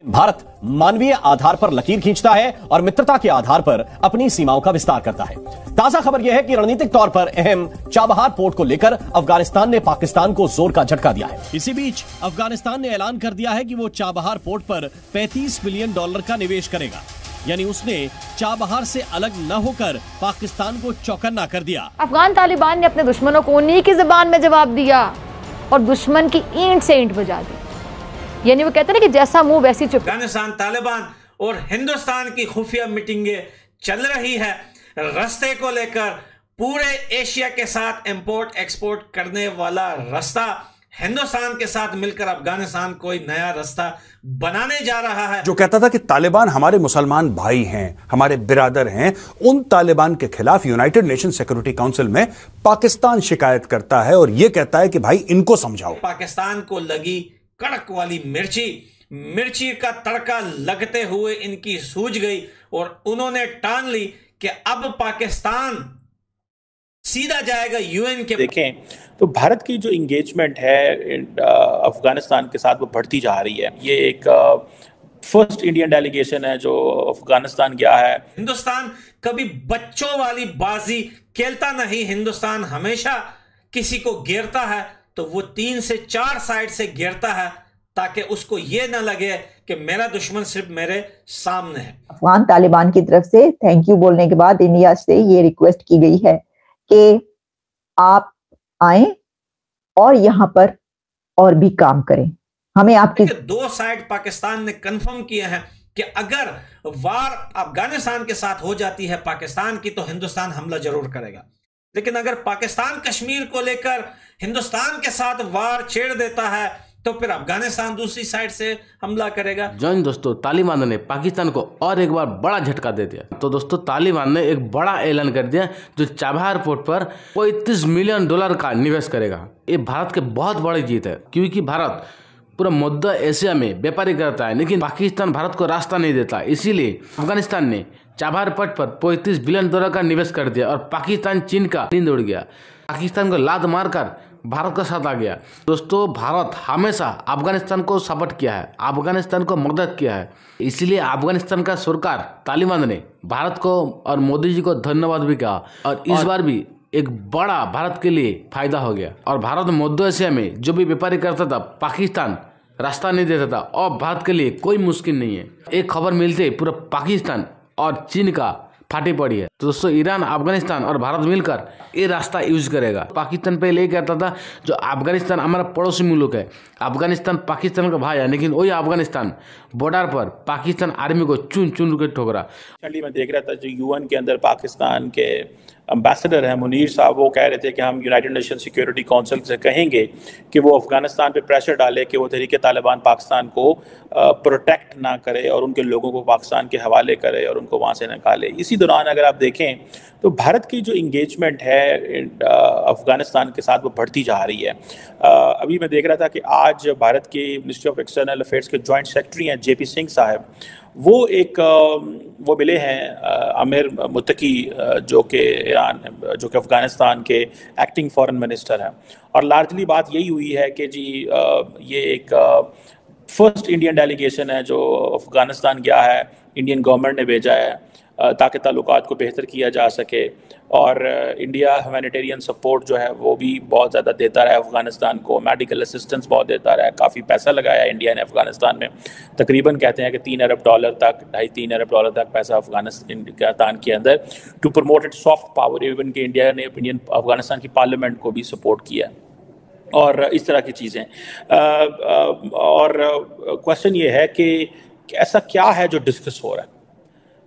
भारत मानवीय आधार पर लकीर खींचता है और मित्रता के आधार पर अपनी सीमाओं का विस्तार करता है। ताजा खबर यह है कि रणनीतिक तौर पर अहम चाबहार पोर्ट को लेकर अफगानिस्तान ने पाकिस्तान को जोर का झटका दिया है। इसी बीच अफगानिस्तान ने ऐलान कर दिया है कि वो चाबहार पोर्ट पर $35 बिलियन का निवेश करेगा। यानी उसने चाबहार से अलग न होकर पाकिस्तान को चौकन्ना कर दिया। अफगान तालिबान ने अपने दुश्मनों को उन्हीं की जुबान में जवाब दिया और दुश्मन की ईंट से ईंट बजा दी। यानी वो कहते हैं कि जैसा मुंह वैसी चुप। अफगानिस्तान तालिबान और हिंदुस्तान की खुफिया मीटिंगें चल रही है रास्ते को लेकर। पूरे एशिया के साथ इंपोर्ट एक्सपोर्ट करने वाला रास्ता हिंदुस्तान के साथ मिलकर अफगानिस्तान कोई नया रास्ता बनाने जा रहा है। जो कहता था कि तालिबान हमारे मुसलमान भाई हैं, हमारे बिरादर हैं, उन तालिबान के खिलाफ यूनाइटेड नेशन सिक्योरिटी काउंसिल में पाकिस्तान शिकायत करता है और यह कहता है कि भाई इनको समझाओ। पाकिस्तान को लगी कड़क वाली मिर्ची का तड़का लगते हुए इनकी सूझ गई और उन्होंने ठान ली कि अब पाकिस्तान सीधा जाएगा यूएन के। देखें तो भारत की जो इंगेजमेंट है अफगानिस्तान के साथ वो बढ़ती जा रही है। ये एक फर्स्ट इंडियन डेलीगेशन है जो अफगानिस्तान गया है। हिंदुस्तान कभी बच्चों वाली बाजी खेलता नहीं। हिंदुस्तान हमेशा किसी को घेरता है तो वो 3 से 4 साइड से घेरता है ताकि उसको ये ना लगे कि मेरा दुश्मन सिर्फ मेरे सामने है। अफगान तालिबान की तरफ से थैंक यू बोलने के बाद इंडिया से ये रिक्वेस्ट की गई है कि आप आए और यहां पर और भी काम करें। हमें आपकी 2 साइड पाकिस्तान ने कंफर्म किया है कि अगर वार अफगानिस्तान के साथ हो जाती है पाकिस्तान की तो हिंदुस्तान हमला जरूर करेगा। लेकिन अगर पाकिस्तान कश्मीर को लेकर हिंदुस्तान के साथ वार छेड़ देता है तो फिर अफगानिस्तान दूसरी साइड से हमला करेगा। दोस्तों तालिबान ने पाकिस्तान को और एक बार बड़ा झटका दे दिया। तो दोस्तों तालिबान ने एक बड़ा ऐलान कर दिया जो चाबहार पोर्ट पर $35 मिलियन का निवेश करेगा। ये भारत के बहुत बड़ी जीत है क्योंकि भारत पूरा मध्य एशिया में व्यापारी करता है लेकिन पाकिस्तान भारत को रास्ता नहीं देता। इसीलिए अफगानिस्तान ने चाबहार पोर्ट पर $35 बिलियन का निवेश कर दिया और पाकिस्तान चीन का नींद उड़ गया। पाकिस्तान को लात मारकर भारत का साथ आ गया। दोस्तों भारत हमेशा अफगानिस्तान को सपोर्ट किया है, अफगानिस्तान को मदद किया है। इसलिए अफगानिस्तान का सरकार तालिबान ने भारत को और मोदी जी को धन्यवाद भी कहा और इस बार भी एक बड़ा भारत के लिए फायदा हो गया। और भारत मध्य एशिया में जो भी व्यापारी करता था पाकिस्तान रास्ता नहीं देता था और भारत के लिए कोई मुश्किल नहीं है। एक खबर मिलते पूरा पाकिस्तान और चीन का फाटी पड़ी है। तो दोस्तों ईरान अफगानिस्तान और भारत मिलकर ये रास्ता यूज करेगा। पाकिस्तान पहले ये कहता था जो अफगानिस्तान हमारा पड़ोसी मुल्क है, अफगानिस्तान पाकिस्तान का भाई है, लेकिन वही अफगानिस्तान बॉर्डर पर पाकिस्तान आर्मी को चुन चुन के ठोकरा। मैं देख रहा था जो यूएन के अंदर पाकिस्तान के एम्बेसडर हैं मुनीर साहब, वो कह रहे थे कि हम यूनाइटेड नेशन सिक्योरिटी काउंसिल से कहेंगे कि वो अफगानिस्तान पे प्रेशर डाले कि वो तहरीक तालिबान पाकिस्तान को प्रोटेक्ट ना करे और उनके लोगों को पाकिस्तान के हवाले करे और उनको वहाँ से निकाले। इसी दौरान अगर आप देखें तो भारत की जो इंगेजमेंट है अफगानिस्तान के साथ वो बढ़ती जा रही है। अभी मैं देख रहा था कि आज भारत की मिनिस्ट्री ऑफ एक्सटर्नल अफेयर्स के जॉइंट सेक्रेटरी हैं JP सिंह साहब, वो मिले हैं आमिर मुत्तकी जो कि अफगानिस्तान के एक्टिंग फॉरेन मिनिस्टर हैं। और लार्जली बात यही हुई है कि जी ये एक फर्स्ट इंडियन डेलीगेशन है जो अफगानिस्तान गया है, इंडियन गवर्नमेंट ने भेजा है ताकि ताल्लुकात को बेहतर किया जा सके। और इंडिया ह्यूमैनिटेरियन सपोर्ट जो है वो भी बहुत ज़्यादा देता रहा है अफगानिस्तान को, मेडिकल असिस्टेंस बहुत देता रहा है, काफ़ी पैसा लगाया इंडिया ने अफगानिस्तान में। तकरीबन कहते हैं कि $3 अरब तक, $2.5-3 अरब तक पैसा अफगानिस्तान के अंदर to promote it soft power. Even कि इंडिया ने अफगानिस्तान की पार्लियामेंट को भी सपोर्ट किया और इस तरह की चीज़ें। और क्वेश्चन ये है कि ऐसा क्या है जो डिस्कस हो रहा है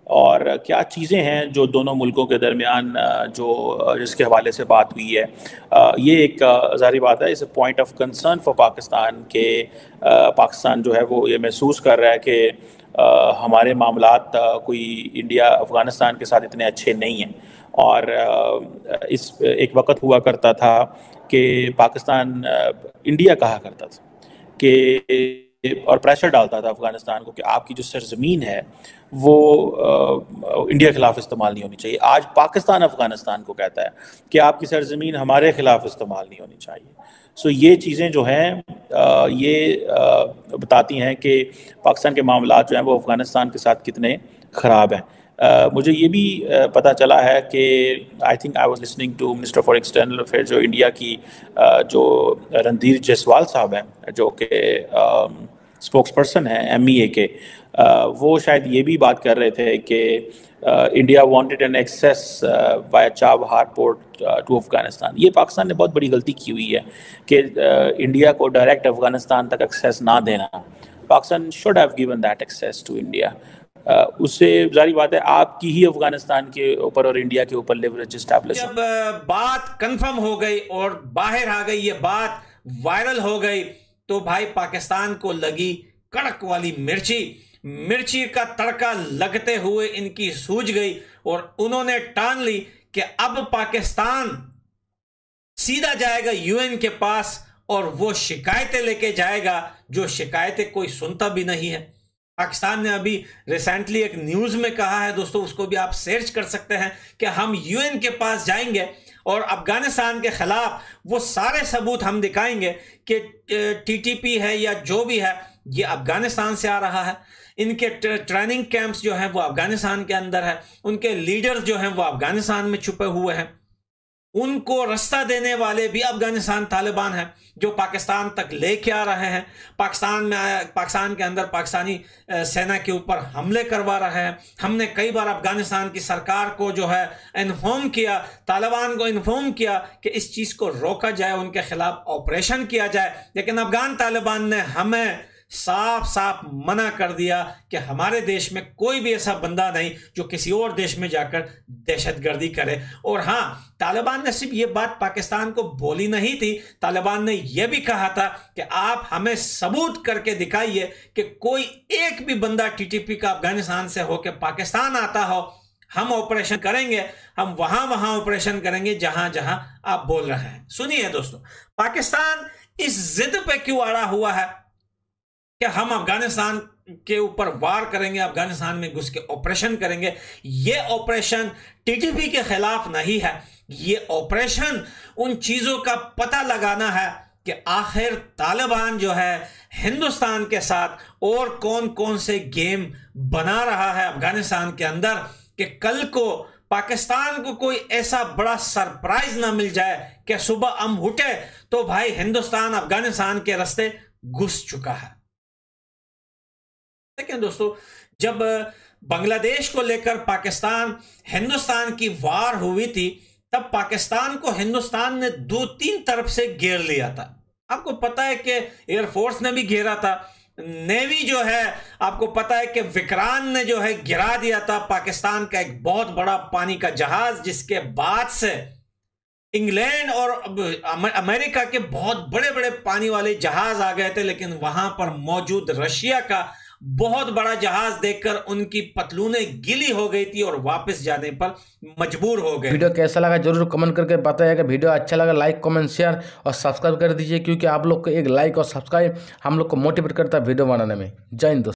और क्या चीज़ें हैं जो दोनों मुल्कों के दरमियान जिसके हवाले से बात हुई है। ये एक ज़ाहिर बात है, इस point of concern for Pakistan के पाकिस्तान जो है वो ये महसूस कर रहा है कि हमारे मामलात कोई इंडिया अफ़गानिस्तान के साथ इतने अच्छे नहीं हैं। और इस एक वक्त हुआ करता था कि पाकिस्तान इंडिया कहा करता था कि और प्रेशर डालता था अफगानिस्तान को कि आपकी जो सरजमीन है वो इंडिया के खिलाफ इस्तेमाल नहीं होनी चाहिए। आज पाकिस्तान अफगानिस्तान को कहता है कि आपकी सरजमीन हमारे खिलाफ इस्तेमाल नहीं होनी चाहिए। सो ये चीज़ें जो हैं ये बताती हैं कि पाकिस्तान के मामला जो हैं वो अफ़गानिस्तान के साथ कितने ख़राब हैं। मुझे ये भी पता चला है कि I think I was listening to minister for external affair जो इंडिया की जो रणधीर जायसवाल साहब हैं जो कि स्पोक्स पर्सन है MEA के, वो शायद ये भी बात कर रहे थे कि India wanted an access via Chabahar port to Afghanistan. ये पाकिस्तान ने बहुत बड़ी गलती की हुई है कि इंडिया को डायरेक्ट अफगानिस्तान तक एक्सेस ना देना। Pakistan should have given that access to India. उससे जारी बात है आपकी ही अफगानिस्तान के ऊपर और इंडिया के ऊपर लेवरेज एस्टैब्लिश। जब बात कंफर्म हो गई और बाहर आ गई, ये बात वायरल हो गई, तो भाई पाकिस्तान को लगी कड़क वाली मिर्ची का तड़का लगते हुए इनकी सूझ गई और उन्होंने ठान ली कि अब पाकिस्तान सीधा जाएगा UN के पास और वो शिकायतें लेके जाएगा, जो शिकायतें कोई सुनता भी नहीं है। पाकिस्तान ने अभी रिसेंटली एक न्यूज में कहा है, दोस्तों उसको भी आप सर्च कर सकते हैं, कि हम UN के पास जाएंगे और अफगानिस्तान के खिलाफ वो सारे सबूत हम दिखाएंगे कि TTP है या जो भी है ये अफगानिस्तान से आ रहा है, इनके ट्रेनिंग कैंप्स जो हैं वो अफगानिस्तान के अंदर है, उनके लीडर्स जो हैं वो अफगानिस्तान में छुपे हुए हैं, उनको रास्ता देने वाले भी अफगानिस्तान तालिबान हैं जो पाकिस्तान तक लेके आ रहे हैं, पाकिस्तान के अंदर पाकिस्तानी सेना के ऊपर हमले करवा रहे हैं। हमने कई बार अफगानिस्तान की सरकार को जो है इन्फॉर्म किया, तालिबान को इन्फॉर्म किया कि इस चीज़ को रोका जाए, उनके खिलाफ ऑपरेशन किया जाए, लेकिन अफगान तालिबान ने हमें साफ साफ मना कर दिया कि हमारे देश में कोई भी ऐसा बंदा नहीं जो किसी और देश में जाकर दहशतगर्दी करे। और हाँ, तालिबान ने सिर्फ ये बात पाकिस्तान को बोली नहीं थी, तालिबान ने यह भी कहा था कि आप हमें सबूत करके दिखाइए कि कोई एक भी बंदा TTP का अफगानिस्तान से होकर पाकिस्तान आता हो, हम ऑपरेशन करेंगे, हम वहां ऑपरेशन करेंगे जहां जहां आप बोल रहे हैं। सुनिए दोस्तों, पाकिस्तान इस जिद पे क्यों अड़ा हुआ है कि हम अफगानिस्तान के ऊपर वार करेंगे, अफगानिस्तान में घुस के ऑपरेशन करेंगे। ये ऑपरेशन TTP के खिलाफ नहीं है, ये ऑपरेशन उन चीजों का पता लगाना है कि आखिर तालिबान जो है हिंदुस्तान के साथ और कौन कौन से गेम बना रहा है अफगानिस्तान के अंदर, कि कल को पाकिस्तान को कोई ऐसा बड़ा सरप्राइज ना मिल जाए कि सुबह हम उठे तो भाई हिंदुस्तान अफगानिस्तान के रास्ते घुस चुका है। लेकिन दोस्तों, जब बांग्लादेश को लेकर पाकिस्तान हिंदुस्तान की वार हुई थी, तब पाकिस्तान को हिंदुस्तान ने 2-3 तरफ से घेर लिया था। आपको पता है कि एयरफोर्स ने भी घेरा था, नेवी जो है आपको पता है कि विक्रांत ने जो है गिरा दिया था पाकिस्तान का एक बहुत बड़ा पानी का जहाज, जिसके बाद से इंग्लैंड और अमेरिका के बहुत बड़े बड़े पानी वाले जहाज आ गए थे, लेकिन वहां पर मौजूद रशिया का बहुत बड़ा जहाज देखकर उनकी पतलूनें गीली हो गई थी और वापस जाने पर मजबूर हो गए। वीडियो कैसा लगा जरूर कमेंट करके बताइएगा। वीडियो अच्छा लगा लाइक कमेंट शेयर और सब्सक्राइब कर दीजिए, क्योंकि आप लोग को एक लाइक और सब्सक्राइब हम लोग को मोटिवेट करता है वीडियो बनाने में। जय हिंद दोस्तों।